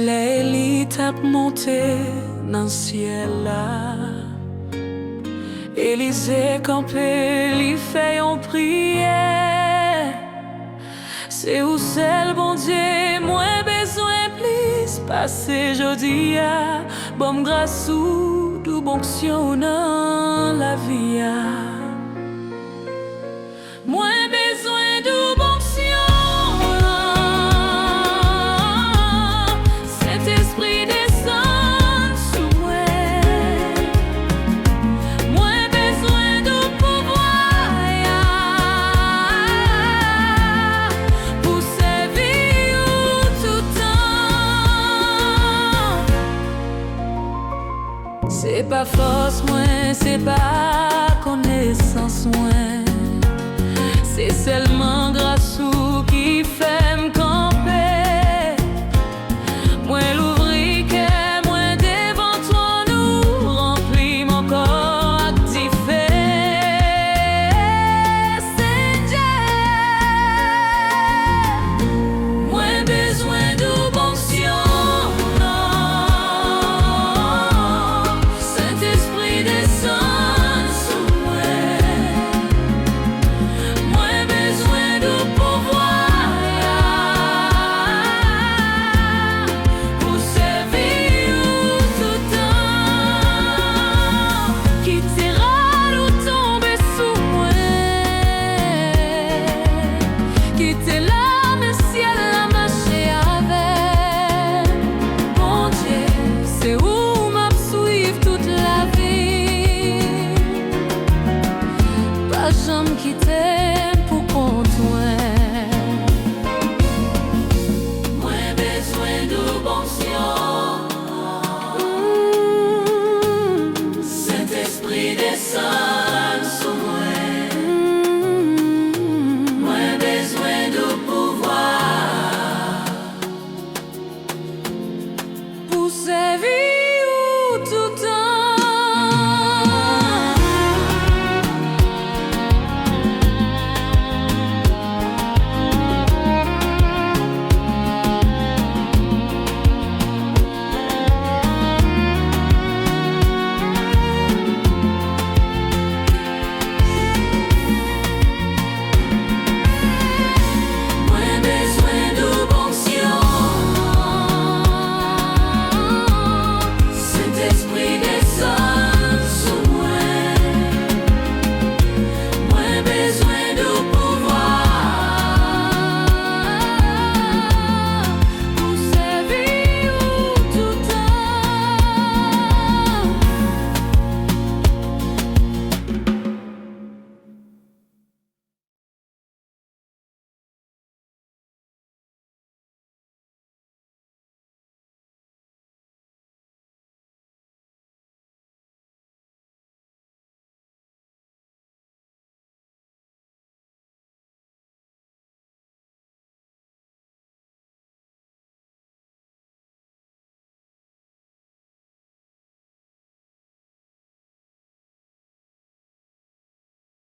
L'élite a monté dans le ciel là. Élysée campé, li fait en prière. C'est où c'est le bon Dieu, moins besoin plus. Passer jodi a, bon grâce ou du bon action dans la vie a. Moins besoin du bon action. Saint-Esprit descend sous moi. Moins besoin du pouvoir pour servir tout temps. C'est pas force moins, c'est pas connaissance moins. C'est seulement grâce ou qui fait me camper. Moi l'ouvrir que moi devant toi nous remplit mon corps activé. Seigneur, moins besoin de bon sion. Saint-Esprit descend sous moi. Moins besoin de pouvoir pour servir tout temps. Quittera nous tomber sous moi. Quitter l'âme et ciel la marcher avec. Mon Dieu, c'est où m'a suivre toute la vie. Pas jamais quitter.